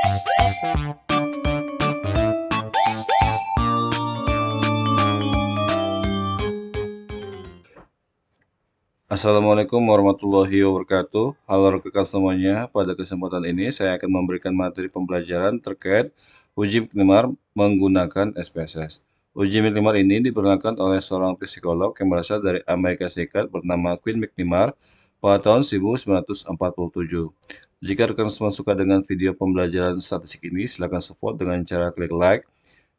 Assalamualaikum warahmatullahi wabarakatuh. Halo rekan semuanya, pada kesempatan ini saya akan memberikan materi pembelajaran terkait uji minimal menggunakan SPSS. Uji minimal ini diperkenalkan oleh seorang psikolog yang berasal dari Amerika Serikat bernama Quinn McNamara pada tahun 1947. Jika rekan semua suka dengan video pembelajaran statistik ini, silakan support dengan cara klik like,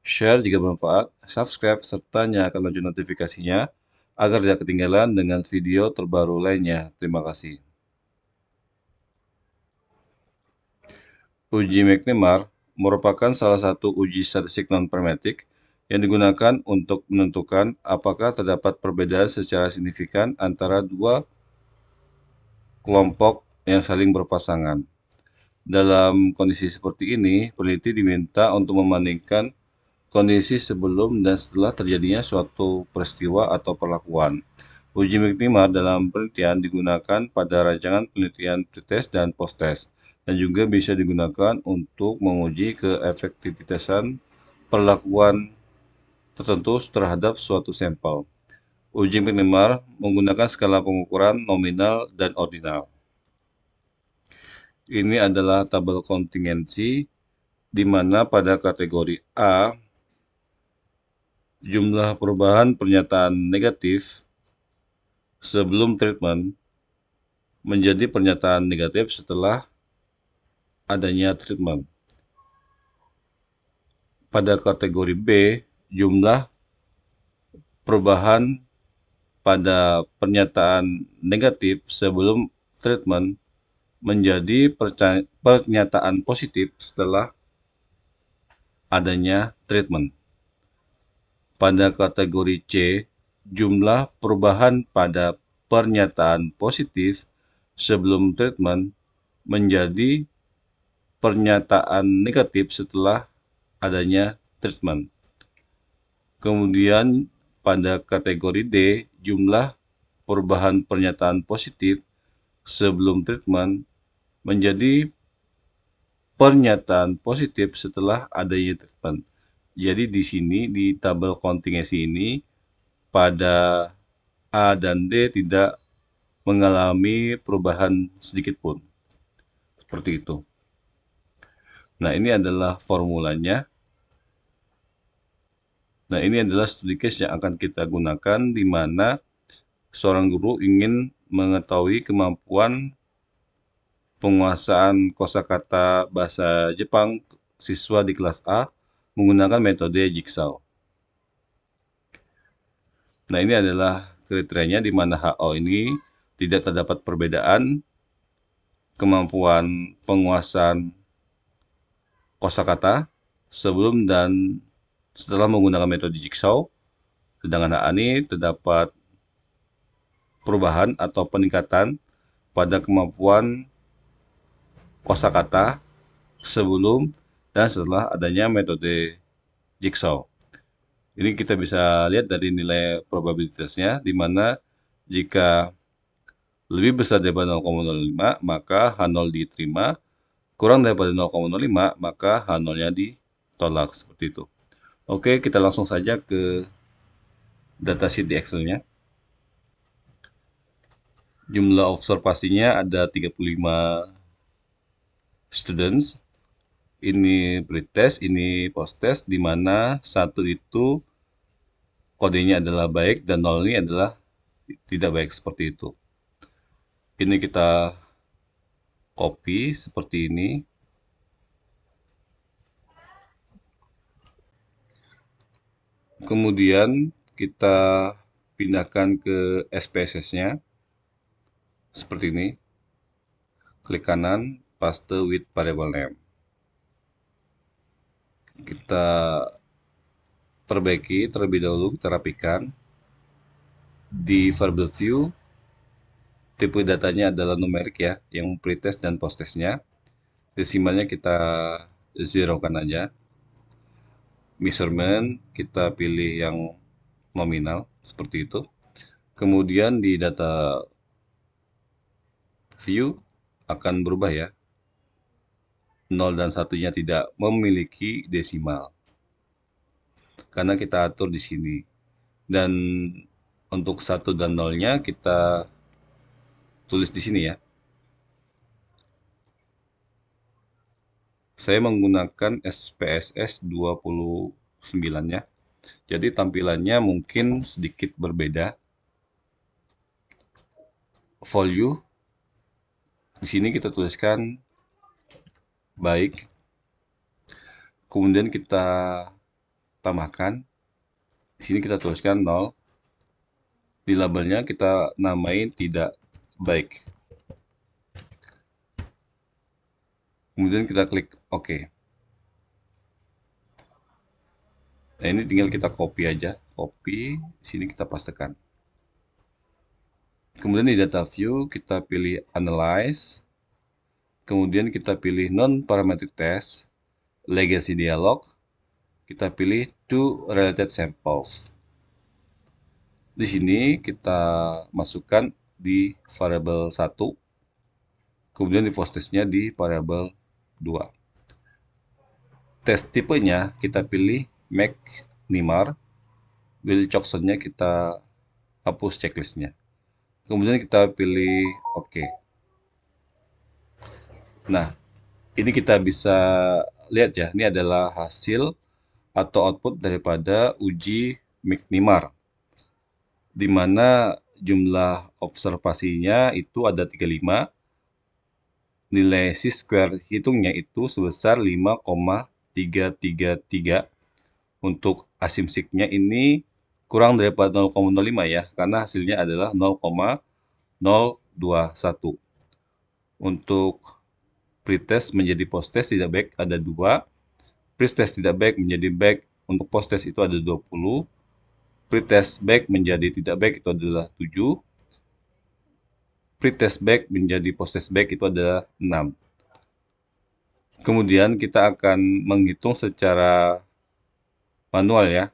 share jika bermanfaat, subscribe, serta nyalakan lonceng notifikasinya agar tidak ketinggalan dengan video terbaru lainnya. Terima kasih. Uji McNamara merupakan salah satu uji statistik non-pragmatik yang digunakan untuk menentukan apakah terdapat perbedaan secara signifikan antara dua kelompok yang saling berpasangan. Dalam kondisi seperti ini, peneliti diminta untuk membandingkan kondisi sebelum dan setelah terjadinya suatu peristiwa atau perlakuan. Uji McNamara dalam penelitian digunakan pada rancangan penelitian pretest dan posttest, dan juga bisa digunakan untuk menguji keefektivitasan perlakuan tertentu terhadap suatu sampel. Uji McNamara menggunakan skala pengukuran nominal dan ordinal. Ini adalah tabel kontingensi, di mana pada kategori A, jumlah perubahan pernyataan negatif sebelum treatment menjadi pernyataan negatif setelah adanya treatment. Pada kategori B, jumlah perubahan pada pernyataan negatif sebelum treatment menjadi pernyataan positif setelah adanya treatment. Pada kategori C, jumlah perubahan pada pernyataan positif sebelum treatment menjadi pernyataan negatif setelah adanya treatment. Kemudian pada kategori D, jumlah perubahan pernyataan positif sebelum treatment menjadi pernyataan positif setelah adanya treatment. Jadi di sini di tabel kontingensi ini pada A dan D tidak mengalami perubahan sedikit pun. Seperti itu. Nah, ini adalah formulanya. Nah, ini adalah studi case yang akan kita gunakan di mana seorang guru ingin mengetahui kemampuan penguasaan kosakata bahasa Jepang siswa di kelas A menggunakan metode Jigsaw. Nah, ini adalah kriterianya di mana HO ini tidak terdapat perbedaan kemampuan penguasaan kosakata sebelum dan setelah menggunakan metode Jigsaw. Sedangkan HA ini terdapat perubahan atau peningkatan pada kemampuan kosakata sebelum dan setelah adanya metode Jigsaw. Ini kita bisa lihat dari nilai probabilitasnya, di mana jika lebih besar daripada 0,05 maka H0 diterima, kurang daripada 0,05 maka H0-nya ditolak, seperti itu. Oke, kita langsung saja ke datasheet di Excel-nya. Jumlah observasinya ada 35 students. Ini pretest, ini posttest, di mana 1 itu kodenya adalah baik dan 0 ini adalah tidak baik, seperti itu. Ini kita copy seperti ini. Kemudian kita pindahkan ke SPSS-nya seperti ini. Klik kanan, paste with variable name. Kita perbaiki terlebih dahulu, kita rapikan. Di variable view, tipe datanya adalah numerik ya, yang pretest dan posttestnya. Desimalnya kita zerokan aja. Measurement kita pilih yang nominal, seperti itu. Kemudian di data view akan berubah ya. 0 dan 1-nya tidak memiliki desimal. Karena kita atur di sini. Dan untuk 1 dan 0-nya kita tulis di sini ya. Saya menggunakan SPSS 29 ya. Jadi tampilannya mungkin sedikit berbeda. Value di sini kita tuliskan baik. Kemudian kita tambahkan. Di sini kita tuliskan 0. Di labelnya kita namain tidak baik. Kemudian kita klik OK. Nah, ini tinggal kita copy aja. Copy, sini kita pastekan. Kemudian di data view kita pilih analyze. Kemudian kita pilih non-parametric test, legacy dialog. Kita pilih to related samples. Di sini kita masukkan di variabel 1. Kemudian di post testnya di variabel 2. Tes tipenya kita pilih make NIMAR. Will Coxon-nya kita hapus checklistnya. Kemudian kita pilih OK. Nah, ini kita bisa lihat ya, ini adalah hasil atau output daripada uji make NIMAR, di mana jumlah observasinya itu ada 35, nilai C-square hitungnya itu sebesar 5,333. Untuk asimsiknya ini kurang daripada 0,05 ya, karena hasilnya adalah 0,021. Untuk pretest menjadi post-test tidak baik ada 2, pretest tidak baik menjadi baik untuk post-test itu ada 20, pretest baik menjadi tidak baik itu adalah 7, pretest baik menjadi post-test baik itu adalah 6. Kemudian kita akan menghitung secara manual ya,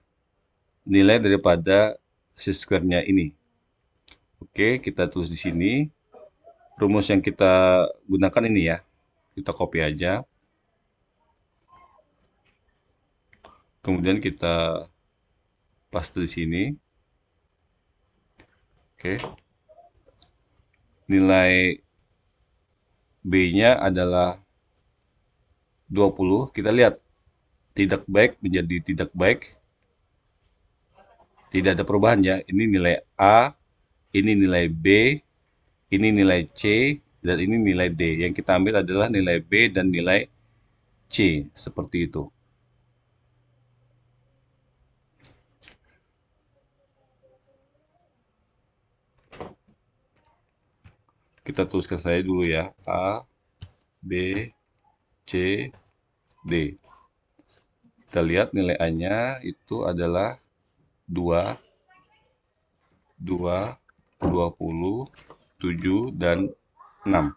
nilai daripada C-square-nya ini. Oke, kita tulis di sini. Rumus yang kita gunakan ini ya. Kita copy aja. Kemudian kita paste di sini. Oke. Nilai B-nya adalah 20. Kita lihat tidak baik menjadi tidak baik. Tidak ada perubahan ya. Ini nilai A, ini nilai B, ini nilai C, dan ini nilai D. Yang kita ambil adalah nilai B dan nilai C. Seperti itu. Kita tuliskan saja dulu ya. A, B, C, D. Kita lihat nilai A-nya itu adalah 2, 20, 7, dan 6.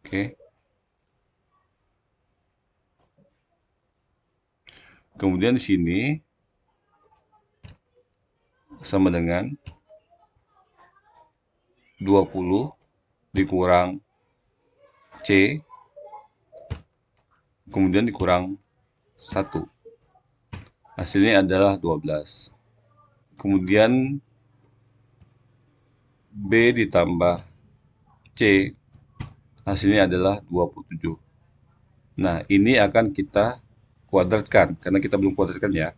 Oke. Kemudian di sini sama dengan 20 dikurang C, kemudian dikurang 1. Hasilnya adalah 12. Kemudian B ditambah C, hasilnya adalah 27. Nah, ini akan kita kuadratkan, karena kita belum kuadratkan ya.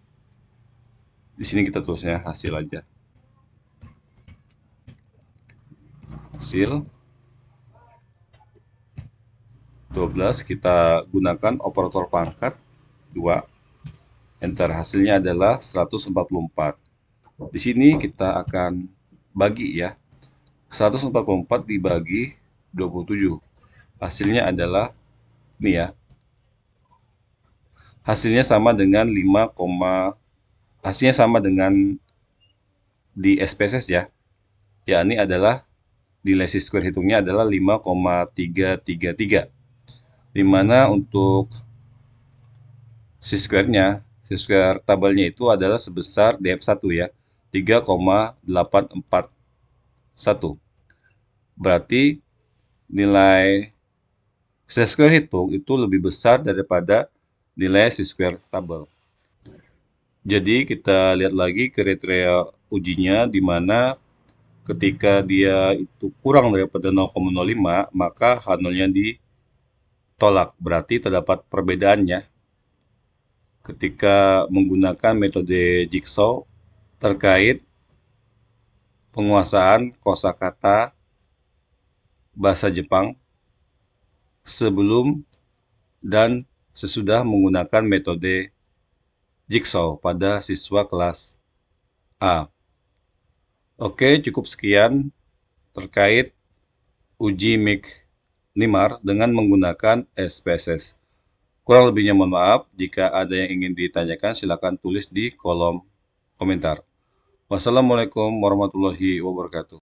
Di sini kita tulisnya hasil aja. Hasil 12, kita gunakan operator pangkat 2. Enter, hasilnya adalah 144. Di sini kita akan bagi ya. 144 dibagi 27. Hasilnya adalah ini ya. Hasilnya sama dengan 5, hasilnya sama dengan di SPSS ya. Ya, ini adalah nilai C-square hitungnya adalah 5,333. Dimana untuk C-square-nya, C-square tabelnya itu adalah sebesar DF1 ya, 3,841. Berarti nilai C-square hitung itu lebih besar daripada nilai C-square tabel. Jadi kita lihat lagi kriteria ujinya, di mana ketika dia itu kurang daripada 0,05, maka H0-nya ditolak. Berarti terdapat perbedaannya ketika menggunakan metode jigsaw terkait penguasaan kosakata bahasa Jepang sebelum dan sesudah menggunakan metode jigsaw pada siswa kelas A. Oke, cukup sekian terkait uji MIK NIMAR dengan menggunakan SPSS. Kurang lebihnya mohon maaf. Jika ada yang ingin ditanyakan, silakan tulis di kolom komentar. Wassalamualaikum warahmatullahi wabarakatuh.